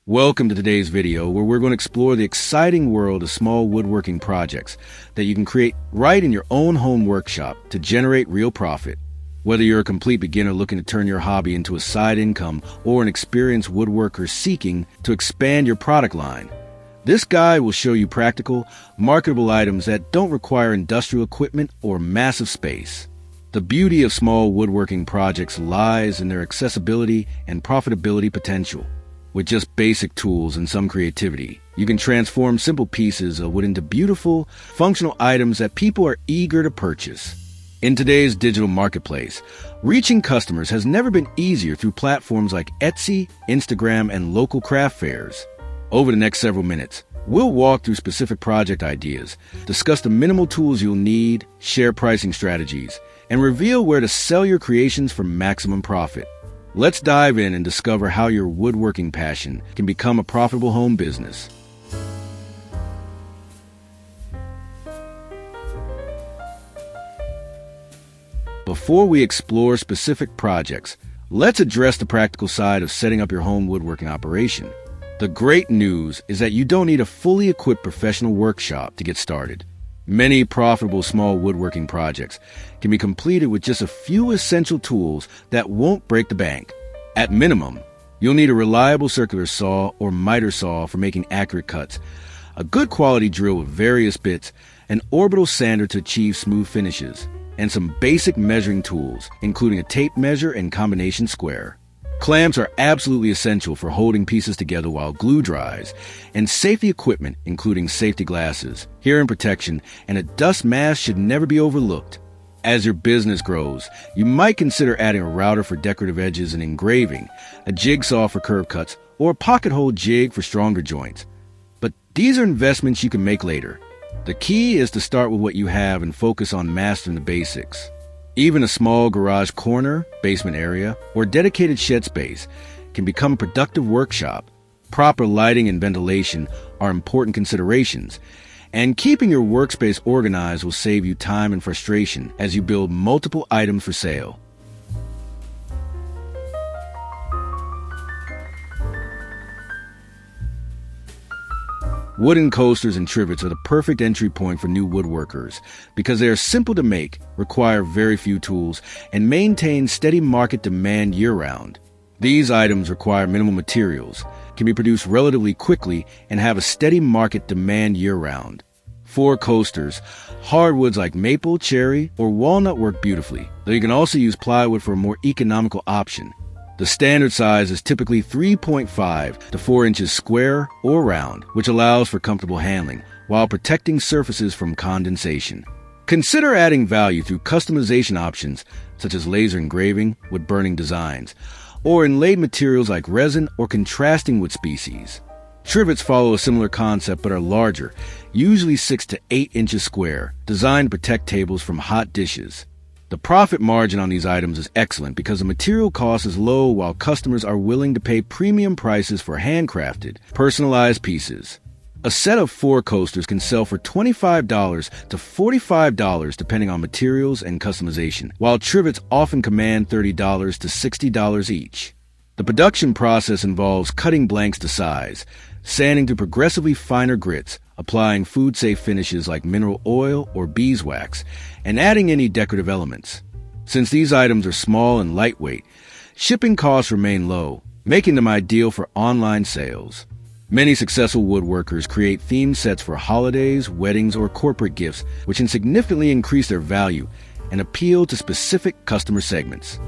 Welcome to today's video where we're going to explore the exciting world of small woodworking projects that you can create right in your own home workshop to generate real profit. Whether you're a complete beginner looking to turn your hobby into a side income or an experienced woodworker seeking to expand your product line, this guide will show you practical, marketable items that don't require industrial equipment or massive space. The beauty of small woodworking projects lies in their accessibility and profitability potential. With just basic tools and some creativity, you can transform simple pieces of wood into beautiful, functional items that people are eager to purchase. In today's digital marketplace, reaching customers has never been easier through platforms like Etsy, Instagram, and local craft fairs. Over the next several minutes, we'll walk through specific project ideas, discuss the minimal tools you'll need, share pricing strategies, and reveal where to sell your creations for maximum profit. Let's dive in and discover how your woodworking passion can become a profitable home business. Before we explore specific projects, let's address the practical side of setting up your home woodworking operation. The great news is that you don't need a fully equipped professional workshop to get started. Many profitable small woodworking projects can be completed with just a few essential tools that won't break the bank. At minimum, you'll need a reliable circular saw or miter saw for making accurate cuts, a good quality drill with various bits, an orbital sander to achieve smooth finishes, and some basic measuring tools, including a tape measure and combination square. Clamps are absolutely essential for holding pieces together while glue dries, and safety equipment, including safety glasses, hearing protection, and a dust mask should never be overlooked. As your business grows, you might consider adding a router for decorative edges and engraving, a jigsaw for curve cuts, or a pocket hole jig for stronger joints. But these are investments you can make later. The key is to start with what you have and focus on mastering the basics. Even a small garage corner, basement area, or dedicated shed space can become a productive workshop. Proper lighting and ventilation are important considerations, and keeping your workspace organized will save you time and frustration as you build multiple items for sale. Wooden coasters and trivets are the perfect entry point for new woodworkers because they are simple to make, require very few tools, and maintain steady market demand year-round. These items require minimal materials, can be produced relatively quickly, and have a steady market demand year-round. For coasters, hardwoods like maple, cherry, or walnut work beautifully, though you can also use plywood for a more economical option. The standard size is typically 3.5 to 4 inches square or round, which allows for comfortable handling while protecting surfaces from condensation. Consider adding value through customization options such as laser engraving with burning designs, or inlaid materials like resin or contrasting wood species. Trivets follow a similar concept but are larger, usually 6 to 8 inches square, designed to protect tables from hot dishes. The profit margin on these items is excellent because the material cost is low while customers are willing to pay premium prices for handcrafted, personalized pieces. A set of 4 coasters can sell for $25 to $45 depending on materials and customization, while trivets often command $30 to $60 each. The production process involves cutting blanks to size, sanding to progressively finer grits, applying food-safe finishes like mineral oil or beeswax, and adding any decorative elements. Since these items are small and lightweight, shipping costs remain low, making them ideal for online sales. Many successful woodworkers create themed sets for holidays, weddings, or corporate gifts, which can significantly increase their value and appeal to specific customer segments.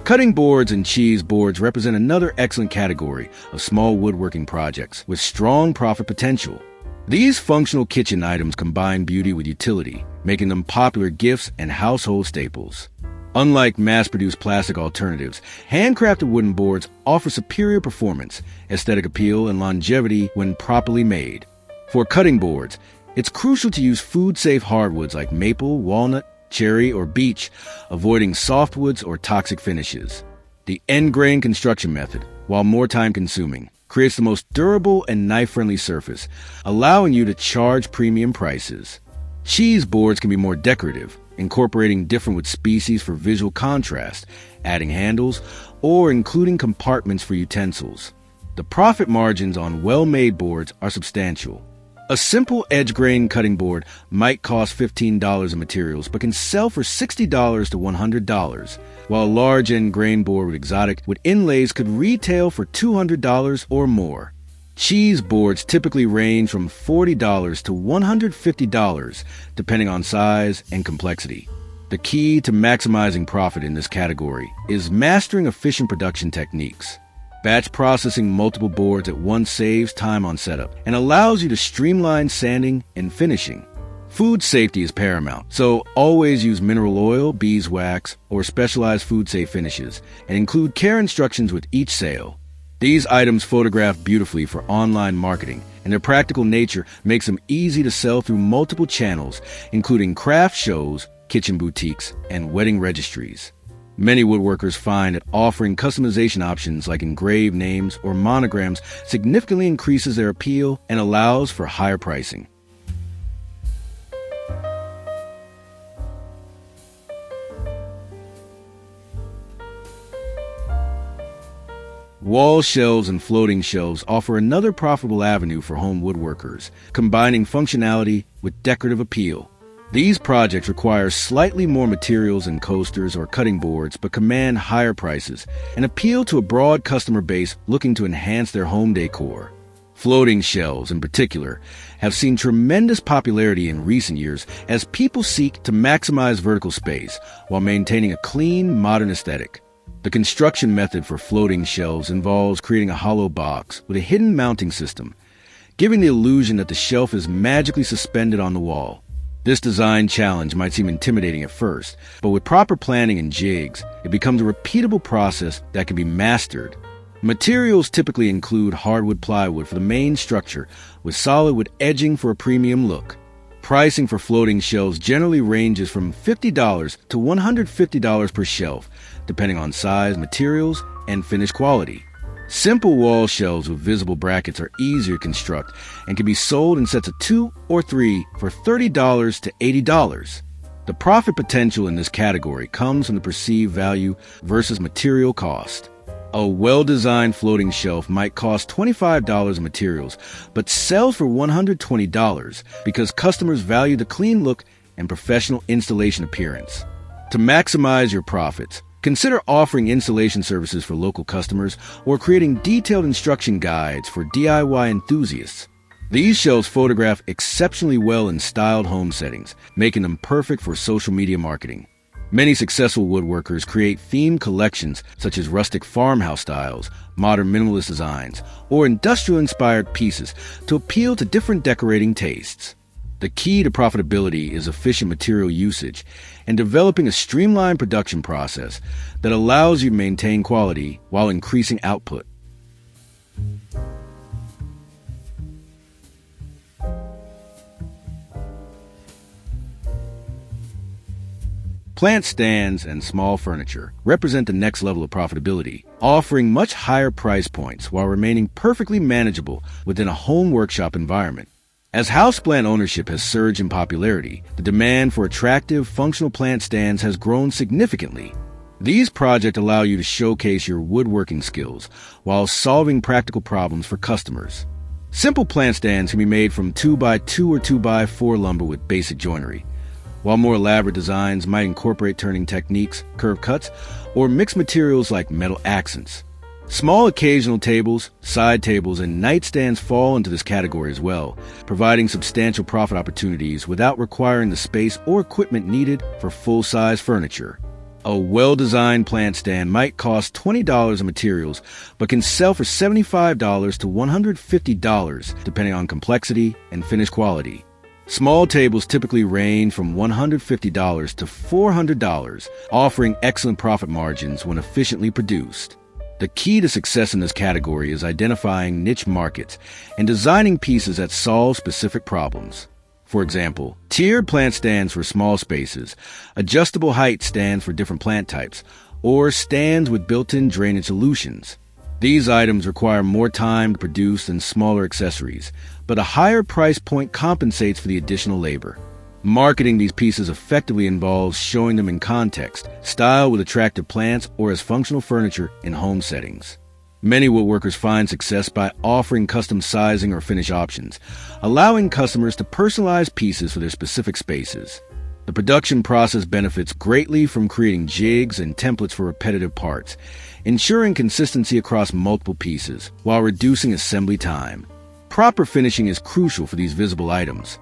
Cutting boards and cheese boards represent another excellent category of small woodworking projects with strong profit potential. These functional kitchen items combine beauty with utility, making them popular gifts and household staples. Unlike mass-produced plastic alternatives, handcrafted wooden boards offer superior performance, aesthetic appeal, and longevity when properly made. For cutting boards, it's crucial to use food-safe hardwoods like maple, walnut, cherry, or beech, avoiding softwoods or toxic finishes. The end grain construction method, while more time-consuming, creates the most durable and knife-friendly surface, allowing you to charge premium prices. Cheese boards can be more decorative, incorporating different wood species for visual contrast, adding handles, or including compartments for utensils. The profit margins on well-made boards are substantial. A simple edge grain cutting board might cost $15 in materials, but can sell for $60 to $100, while a large end grain board with exotic wood inlays could retail for $200 or more. Cheese boards typically range from $40 to $150, depending on size and complexity. The key to maximizing profit in this category is mastering efficient production techniques. Batch processing multiple boards at once saves time on setup and allows you to streamline sanding and finishing. Food safety is paramount, so always use mineral oil, beeswax, or specialized food-safe finishes, and include care instructions with each sale. These items photograph beautifully for online marketing, and their practical nature makes them easy to sell through multiple channels, including craft shows, kitchen boutiques, and wedding registries. Many woodworkers find that offering customization options like engraved names or monograms significantly increases their appeal and allows for higher pricing. Wall shelves and floating shelves offer another profitable avenue for home woodworkers, combining functionality with decorative appeal. These projects require slightly more materials than coasters or cutting boards, but command higher prices and appeal to a broad customer base looking to enhance their home decor. Floating shelves, in particular, have seen tremendous popularity in recent years as people seek to maximize vertical space while maintaining a clean, modern aesthetic. The construction method for floating shelves involves creating a hollow box with a hidden mounting system, giving the illusion that the shelf is magically suspended on the wall. This design challenge might seem intimidating at first, but with proper planning and jigs, it becomes a repeatable process that can be mastered. Materials typically include hardwood plywood for the main structure, with solid wood edging for a premium look. Pricing for floating shelves generally ranges from $50 to $150 per shelf, depending on size, materials, and finish quality. Simple wall shelves with visible brackets are easier to construct and can be sold in sets of 2 or 3 for $30 to $80. The profit potential in this category comes from the perceived value versus material cost. A well-designed floating shelf might cost $25 in materials, but sells for $120 because customers value the clean look and professional installation appearance. To maximize your profits, consider offering installation services for local customers or creating detailed instruction guides for DIY enthusiasts. These shelves photograph exceptionally well in styled home settings, making them perfect for social media marketing. Many successful woodworkers create themed collections such as rustic farmhouse styles, modern minimalist designs, or industrial-inspired pieces to appeal to different decorating tastes. The key to profitability is efficient material usage and developing a streamlined production process that allows you to maintain quality while increasing output. Plant stands and small furniture represent the next level of profitability, offering much higher price points while remaining perfectly manageable within a home workshop environment. As houseplant ownership has surged in popularity, the demand for attractive, functional plant stands has grown significantly. These projects allow you to showcase your woodworking skills while solving practical problems for customers. Simple plant stands can be made from 2x2 or 2x4 lumber with basic joinery, while more elaborate designs might incorporate turning techniques, curved cuts, or mixed materials like metal accents. Small occasional tables, side tables, and nightstands fall into this category as well, providing substantial profit opportunities without requiring the space or equipment needed for full-size furniture. A well-designed plant stand might cost $20 in materials, but can sell for $75 to $150, depending on complexity and finish quality. Small tables typically range from $150 to $400, offering excellent profit margins when efficiently produced. The key to success in this category is identifying niche markets and designing pieces that solve specific problems. For example, tiered plant stands for small spaces, adjustable height stands for different plant types, or stands with built-in drainage solutions. These items require more time to produce than smaller accessories, but a higher price point compensates for the additional labor. Marketing these pieces effectively involves showing them in context, styled with attractive plants or as functional furniture in home settings. Many woodworkers find success by offering custom sizing or finish options, allowing customers to personalize pieces for their specific spaces. The production process benefits greatly from creating jigs and templates for repetitive parts, ensuring consistency across multiple pieces while reducing assembly time. Proper finishing is crucial for these visible items,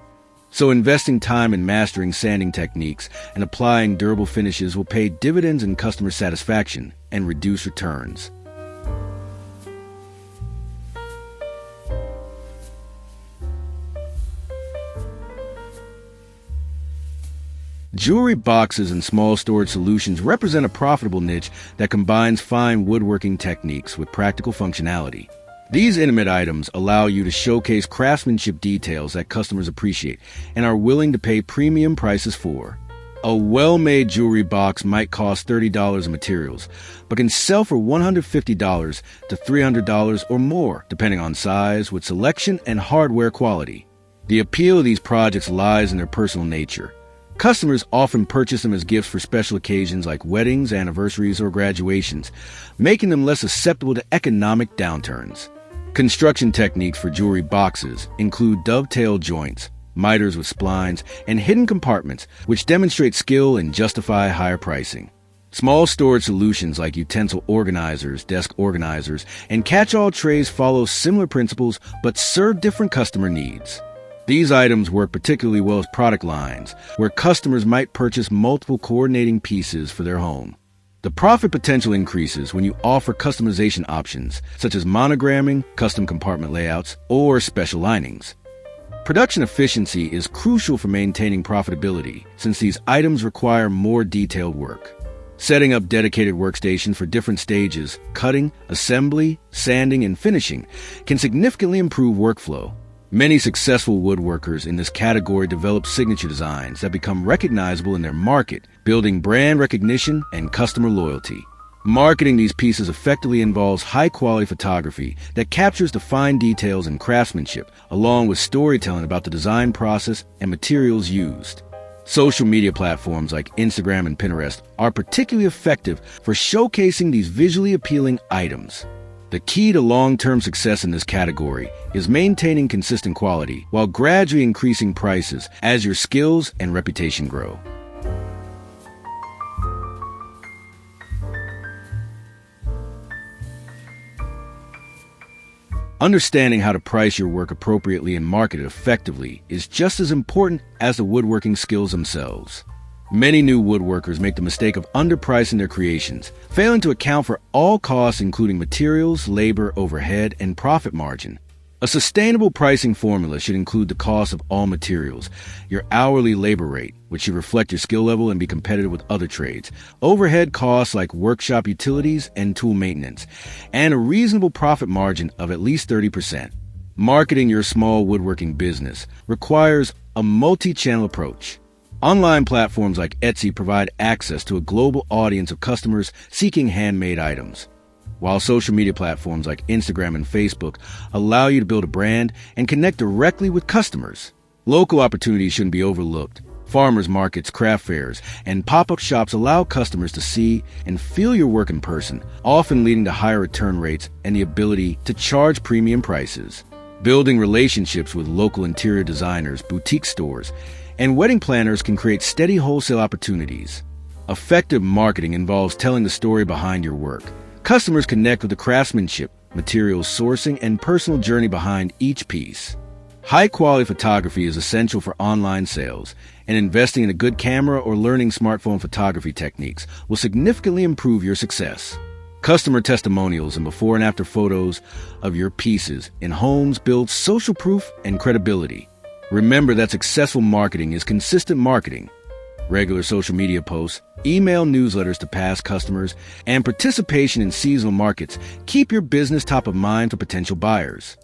so investing time in mastering sanding techniques and applying durable finishes will pay dividends in customer satisfaction and reduce returns. Jewelry boxes and small storage solutions represent a profitable niche that combines fine woodworking techniques with practical functionality. These intimate items allow you to showcase craftsmanship details that customers appreciate and are willing to pay premium prices for. A well-made jewelry box might cost $30 in materials, but can sell for $150 to $300 or more, depending on size, with selection and hardware quality. The appeal of these projects lies in their personal nature. Customers often purchase them as gifts for special occasions like weddings, anniversaries, or graduations, making them less susceptible to economic downturns. Construction techniques for jewelry boxes include dovetail joints, miters with splines, and hidden compartments, which demonstrate skill and justify higher pricing. Small storage solutions like utensil organizers, desk organizers, and catch-all trays follow similar principles but serve different customer needs. These items work particularly well as product lines, where customers might purchase multiple coordinating pieces for their home. The profit potential increases when you offer customization options, such as monogramming, custom compartment layouts, or special linings. Production efficiency is crucial for maintaining profitability, since these items require more detailed work. Setting up dedicated workstations for different stages, cutting, assembly, sanding, and finishing, can significantly improve workflow. Many successful woodworkers in this category develop signature designs that become recognizable in their market, building brand recognition and customer loyalty. Marketing these pieces effectively involves high-quality photography that captures the fine details and craftsmanship, along with storytelling about the design process and materials used. Social media platforms like Instagram and Pinterest are particularly effective for showcasing these visually appealing items. The key to long-term success in this category is maintaining consistent quality while gradually increasing prices as your skills and reputation grow. Understanding how to price your work appropriately and market it effectively is just as important as the woodworking skills themselves. Many new woodworkers make the mistake of underpricing their creations, failing to account for all costs including materials, labor, overhead, and profit margin. A sustainable pricing formula should include the cost of all materials, your hourly labor rate, which should reflect your skill level and be competitive with other trades, overhead costs like workshop utilities and tool maintenance, and a reasonable profit margin of at least 30%. Marketing your small woodworking business requires a multi-channel approach. Online platforms like Etsy provide access to a global audience of customers seeking handmade items, while social media platforms like Instagram and Facebook allow you to build a brand and connect directly with customers. Local opportunities shouldn't be overlooked. Farmers markets, craft fairs, and pop-up shops allow customers to see and feel your work in person, often leading to higher return rates and the ability to charge premium prices. Building relationships with local interior designers, boutique stores, and wedding planners can create steady wholesale opportunities. Effective marketing involves telling the story behind your work. Customers connect with the craftsmanship, materials sourcing, and personal journey behind each piece. High-quality photography is essential for online sales, and investing in a good camera or learning smartphone photography techniques will significantly improve your success. Customer testimonials and before and after photos of your pieces in homes build social proof and credibility. Remember that successful marketing is consistent marketing. Regular social media posts, email newsletters to past customers, and participation in seasonal markets keep your business top of mind for potential buyers.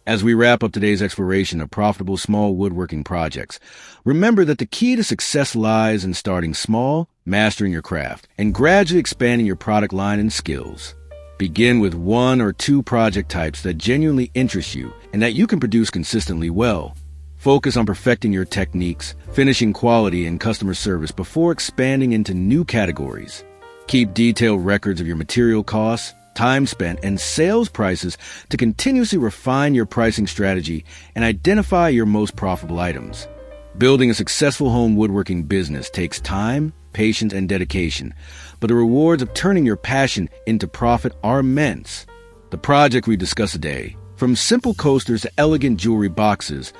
As we wrap up today's exploration of profitable small woodworking projects, remember that the key to success lies in starting small, mastering your craft, and gradually expanding your product line and skills. Begin with 1 or 2 project types that genuinely interest you and that you can produce consistently well. Focus on perfecting your techniques, finishing quality and customer service before expanding into new categories. Keep detailed records of your material costs, time spent, and sales prices to continuously refine your pricing strategy and identify your most profitable items. Building a successful home woodworking business takes time, patience, and dedication, but the rewards of turning your passion into profit are immense. The project we discussed today, from simple coasters to elegant jewelry boxes,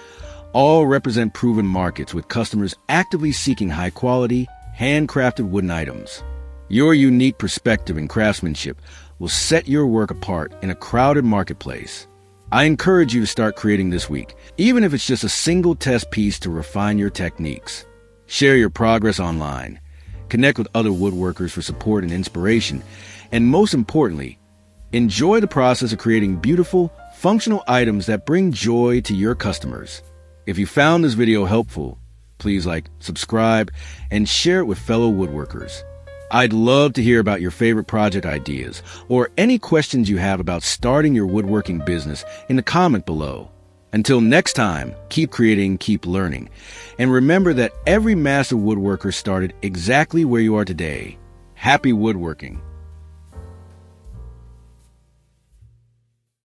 all represent proven markets with customers actively seeking high-quality, handcrafted wooden items. Your unique perspective and craftsmanship will set your work apart in a crowded marketplace. I encourage you to start creating this week, even if it's just a single test piece to refine your techniques. Share your progress online. Connect with other woodworkers for support and inspiration. And most importantly, enjoy the process of creating beautiful, functional items that bring joy to your customers. If you found this video helpful, please like, subscribe, and share it with fellow woodworkers. I'd love to hear about your favorite project ideas or any questions you have about starting your woodworking business in the comment below. Until next time, keep creating, keep learning, and remember that every master woodworker started exactly where you are today. Happy woodworking!